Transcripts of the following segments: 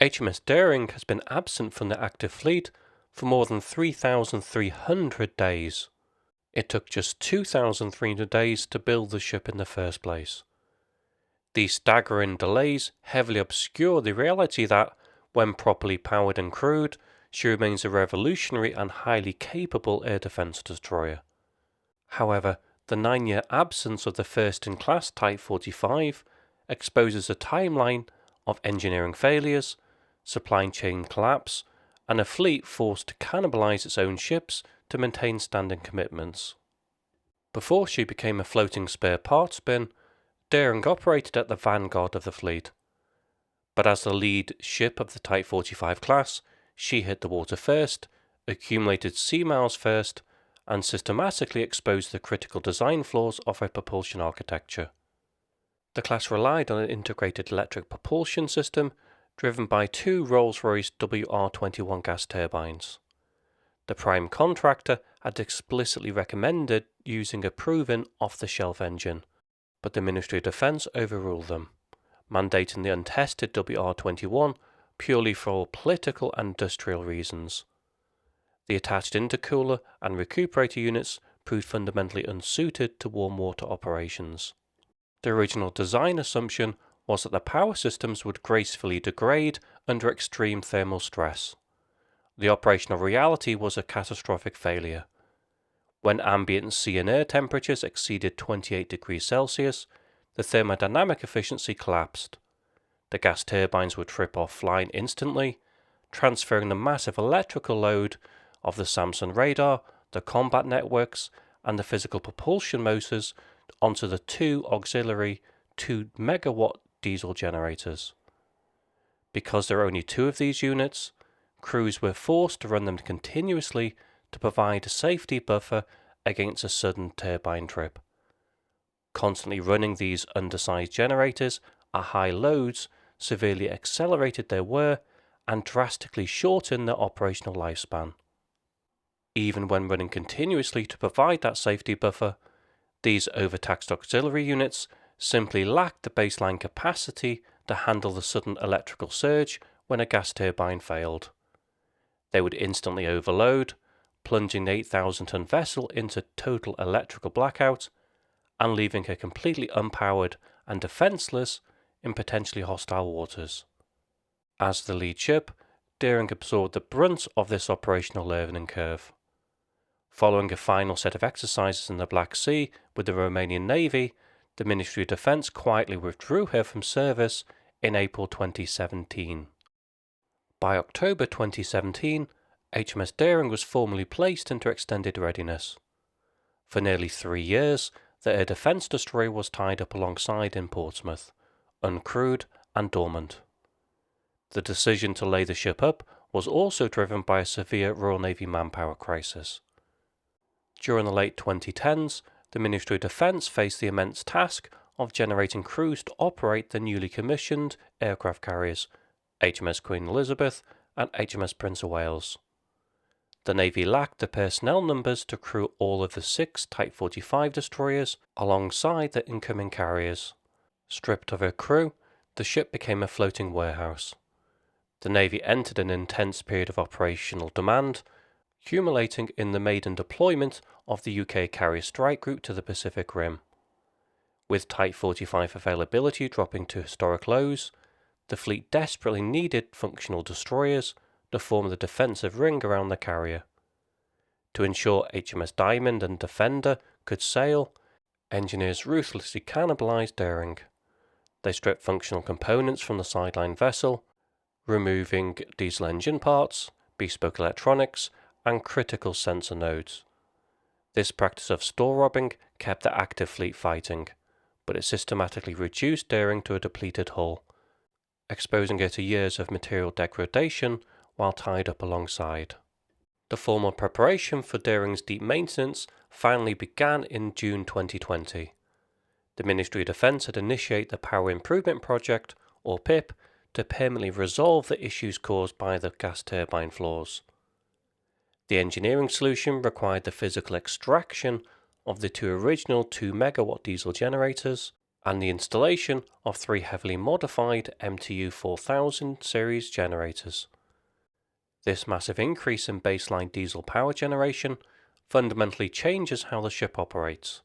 HMS Daring has been absent from the active fleet for more than 3,300 days. It took just 2,300 days to build the ship in the first place. These staggering delays heavily obscure the reality that, when properly powered and crewed, she remains a revolutionary and highly capable air defence destroyer. However, the 9-year absence of the first-in-class Type 45 exposes a timeline of engineering failures, supply chain collapse, and a fleet forced to cannibalise its own ships to maintain standing commitments. Before she became a floating spare parts bin, Daring operated at the vanguard of the fleet. But as the lead ship of the Type 45 class, she hit the water first, accumulated sea miles first, and systematically exposed the critical design flaws of her propulsion architecture. The class relied on an integrated electric propulsion system driven by two Rolls-Royce WR-21 gas turbines. The prime contractor had explicitly recommended using a proven off-the-shelf engine, but the Ministry of Defence overruled them, mandating the untested WR-21 purely for political and industrial reasons. The attached intercooler and recuperator units proved fundamentally unsuited to warm water operations. The original design assumption was that the power systems would gracefully degrade under extreme thermal stress. The operational reality was a catastrophic failure. When ambient sea and air temperatures exceeded 28 degrees Celsius, the thermodynamic efficiency collapsed. The gas turbines would trip offline instantly, transferring the massive electrical load of the Samson radar, the combat networks, and the physical propulsion motors onto the two auxiliary 2 megawatt diesel generators. Because there are only two of these units, crews were forced to run them continuously to provide a safety buffer against a sudden turbine trip. Constantly running these undersized generators at high loads severely accelerated their wear and drastically shortened their operational lifespan. Even when running continuously to provide that safety buffer, these overtaxed auxiliary units simply lacked the baseline capacity to handle the sudden electrical surge when a gas turbine failed. They would instantly overload, plunging the 8,000-ton vessel into total electrical blackout and leaving her completely unpowered and defenceless in potentially hostile waters. As the lead ship, Daring absorbed the brunt of this operational learning curve. Following a final set of exercises in the Black Sea with the Romanian Navy, the Ministry of Defence quietly withdrew her from service in April 2017. By October 2017, HMS Daring was formally placed into extended readiness. For nearly 3 years, the air defence destroyer was tied up alongside in Portsmouth, uncrewed and dormant. The decision to lay the ship up was also driven by a severe Royal Navy manpower crisis. During the late 2010s, the Ministry of Defence faced the immense task of generating crews to operate the newly commissioned aircraft carriers HMS Queen Elizabeth and HMS Prince of Wales. The Navy lacked the personnel numbers to crew all of the 6 Type 45 destroyers alongside the incoming carriers. Stripped of her crew, the ship became a floating warehouse. The Navy entered an intense period of operational demand, culminating in the maiden deployment of the UK Carrier Strike Group to the Pacific Rim. With Type 45 availability dropping to historic lows, the fleet desperately needed functional destroyers to form the defensive ring around the carrier. To ensure HMS Diamond and Defender could sail, engineers ruthlessly cannibalized Daring. They stripped functional components from the sideline vessel, removing diesel engine parts, bespoke electronics, and critical sensor nodes. This practice of store robbing kept the active fleet fighting, but it systematically reduced Daring to a depleted hull, exposing her to years of material degradation while tied up alongside. The formal preparation for Daring's deep maintenance finally began in June 2020. The Ministry of Defence had initiated the Power Improvement Project, or PIP, to permanently resolve the issues caused by the gas turbine flaws. The engineering solution required the physical extraction of the two original 2 megawatt diesel generators and the installation of 3 heavily modified MTU 4000 series generators. This massive increase in baseline diesel power generation fundamentally changes how the ship operates.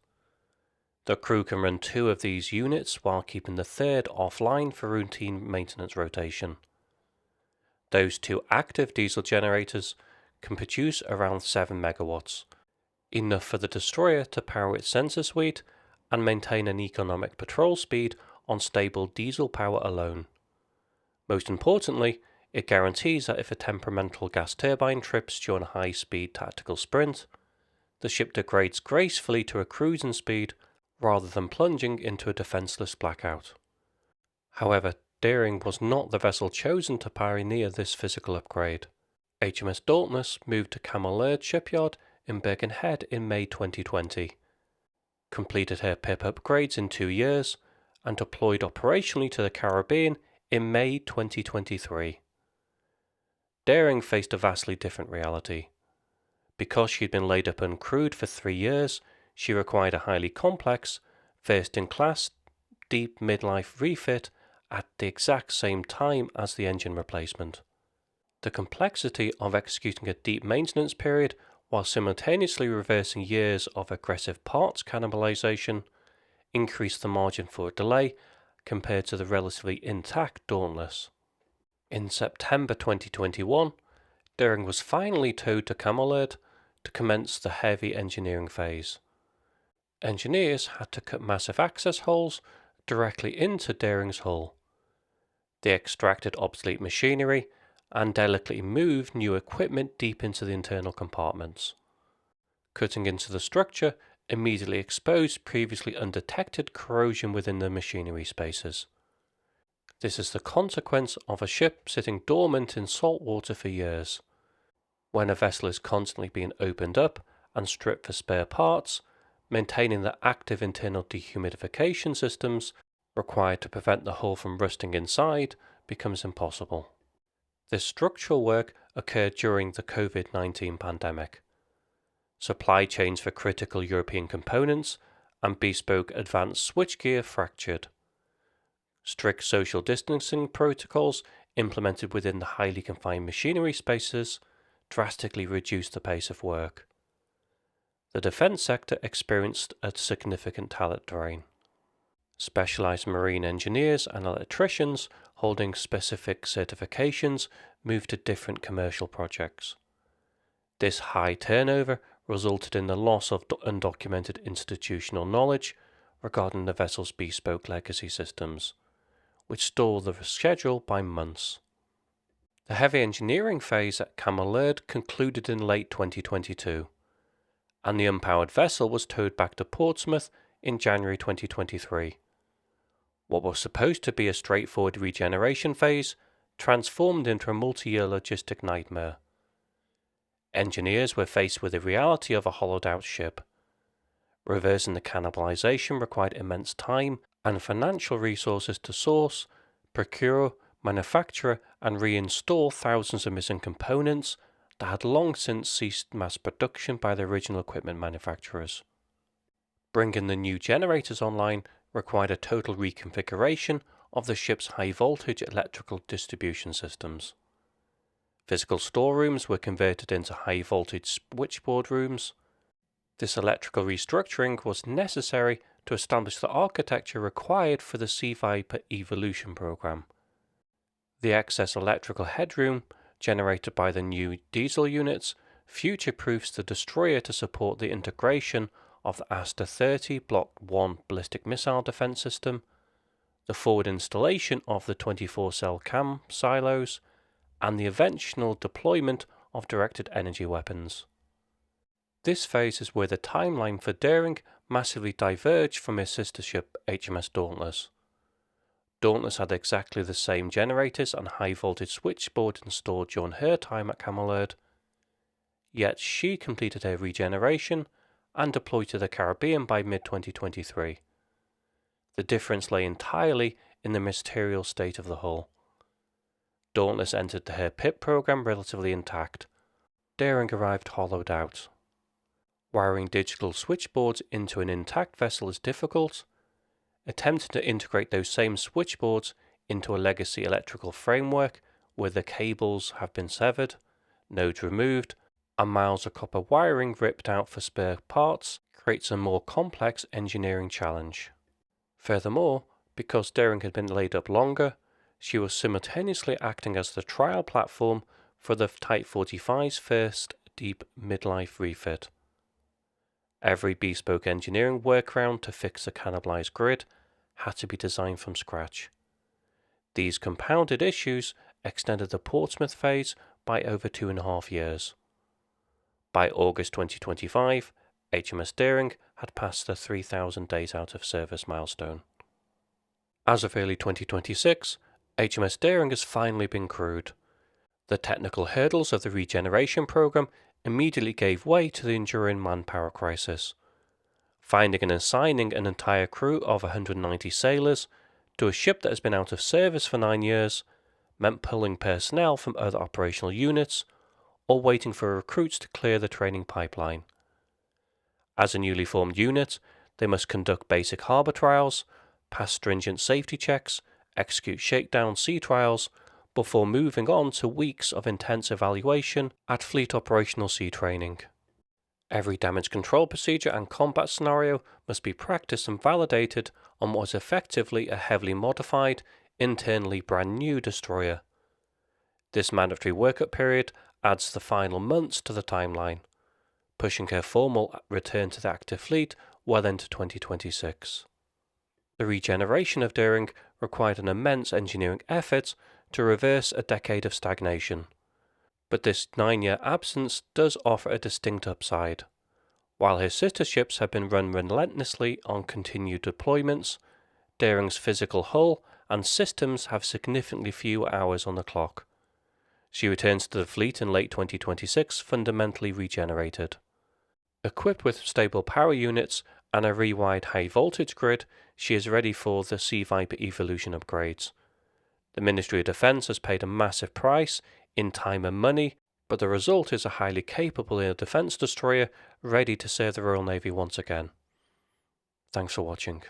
The crew can run 2 of these units while keeping the third offline for routine maintenance rotation. Those 2 active diesel generators can produce around 7 megawatts, enough for the destroyer to power its sensor suite and maintain an economic patrol speed on stable diesel power alone. Most importantly, it guarantees that if a temperamental gas turbine trips during a high-speed tactical sprint, the ship degrades gracefully to a cruising speed rather than plunging into a defenseless blackout. However, Daring was not the vessel chosen to pioneer this physical upgrade. HMS Dauntless moved to Camel shipyard in Birkenhead in May 2020, completed her PIP upgrades in 2 years, and deployed operationally to the Caribbean in May 2023. Daring faced a vastly different reality. Because she'd been laid up uncrewed for 3 years, she required a highly complex, first-in-class, deep midlife refit at the exact same time as the engine replacement. The complexity of executing a deep maintenance period while simultaneously reversing years of aggressive parts cannibalization increased the margin for delay compared to the relatively intact Dauntless. In September 2021, Daring was finally towed to Camel to commence the heavy engineering phase. Engineers had to cut massive access holes directly into Daring's hull. They extracted obsolete machinery and delicately moved new equipment deep into the internal compartments. Cutting into the structure immediately exposed previously undetected corrosion within the machinery spaces. This is the consequence of a ship sitting dormant in salt water for years. When a vessel is constantly being opened up and stripped for spare parts, maintaining the active internal dehumidification systems required to prevent the hull from rusting inside becomes impossible. This structural work occurred during the COVID-19 pandemic. Supply chains for critical European components and bespoke advanced switchgear fractured. Strict social distancing protocols implemented within the highly confined machinery spaces drastically reduced the pace of work. The defense sector experienced a significant talent drain. Specialized marine engineers and electricians holding specific certifications moved to different commercial projects. This high turnover resulted in the loss of undocumented institutional knowledge regarding the vessel's bespoke legacy systems, which stalled the schedule by months. The heavy engineering phase at Camel concluded in late 2022, and the unpowered vessel was towed back to Portsmouth in January 2023. What was supposed to be a straightforward regeneration phase transformed into a multi-year logistic nightmare. Engineers were faced with the reality of a hollowed-out ship. Reversing the cannibalization required immense time and financial resources to source, procure, manufacture, and reinstall thousands of missing components that had long since ceased mass production by the original equipment manufacturers. Bringing the new generators online required a total reconfiguration of the ship's high-voltage electrical distribution systems. Physical storerooms were converted into high-voltage switchboard rooms. This electrical restructuring was necessary to establish the architecture required for the Sea Viper Evolution program. The excess electrical headroom generated by the new diesel units future-proofs the destroyer to support the integration of the Aster-30 Block 1 ballistic missile defense system, the forward installation of the 24-cell cam silos, and the eventual deployment of directed energy weapons. This phase is where the timeline for Daring massively diverged from his sister ship HMS Dauntless. Dauntless had exactly the same generators and high-voltage switchboard installed during her time at Camel, yet she completed her regeneration and deployed to the Caribbean by mid-2023. The difference lay entirely in the material state of the hull. Dauntless entered her PIP program relatively intact. Daring arrived hollowed out. Wiring digital switchboards into an intact vessel is difficult. attempting to integrate those same switchboards into a legacy electrical framework where the cables have been severed, nodes removed, and miles of copper wiring ripped out for spare parts creates a more complex engineering challenge. Furthermore, because Daring had been laid up longer, she was simultaneously acting as the trial platform for the Type 45's first deep midlife refit. Every bespoke engineering workaround to fix a cannibalized grid had to be designed from scratch. These compounded issues extended the Portsmouth phase by over 2.5 years. By August 2025, HMS Daring had passed the 3,000 days out of service milestone. As of early 2026, HMS Daring has finally been crewed. The technical hurdles of the Regeneration program immediately gave way to the enduring manpower crisis. Finding and assigning an entire crew of 190 sailors to a ship that has been out of service for 9 years meant pulling personnel from other operational units or waiting for recruits to clear the training pipeline. As a newly formed unit, they must conduct basic harbour trials, pass stringent safety checks, execute shakedown sea trials, before moving on to weeks of intense evaluation at fleet operational sea training. Every damage control procedure and combat scenario must be practiced and validated on what is effectively a heavily modified, internally brand new destroyer. This mandatory workup period adds the final months to the timeline, pushing her formal return to the active fleet well into 2026. The regeneration of Daring required an immense engineering effort to reverse a decade of stagnation, but this 9-year absence does offer a distinct upside. While her sister ships have been run relentlessly on continued deployments, Daring's physical hull and systems have significantly fewer hours on the clock. She returns to the fleet in late 2026 fundamentally regenerated. Equipped with stable power units and a rewired high-voltage grid, she is ready for the Sea Viper Evolution upgrades. The Ministry of Defence has paid a massive price in time and money, but the result is a highly capable air defence destroyer ready to serve the Royal Navy once again. Thanks for watching.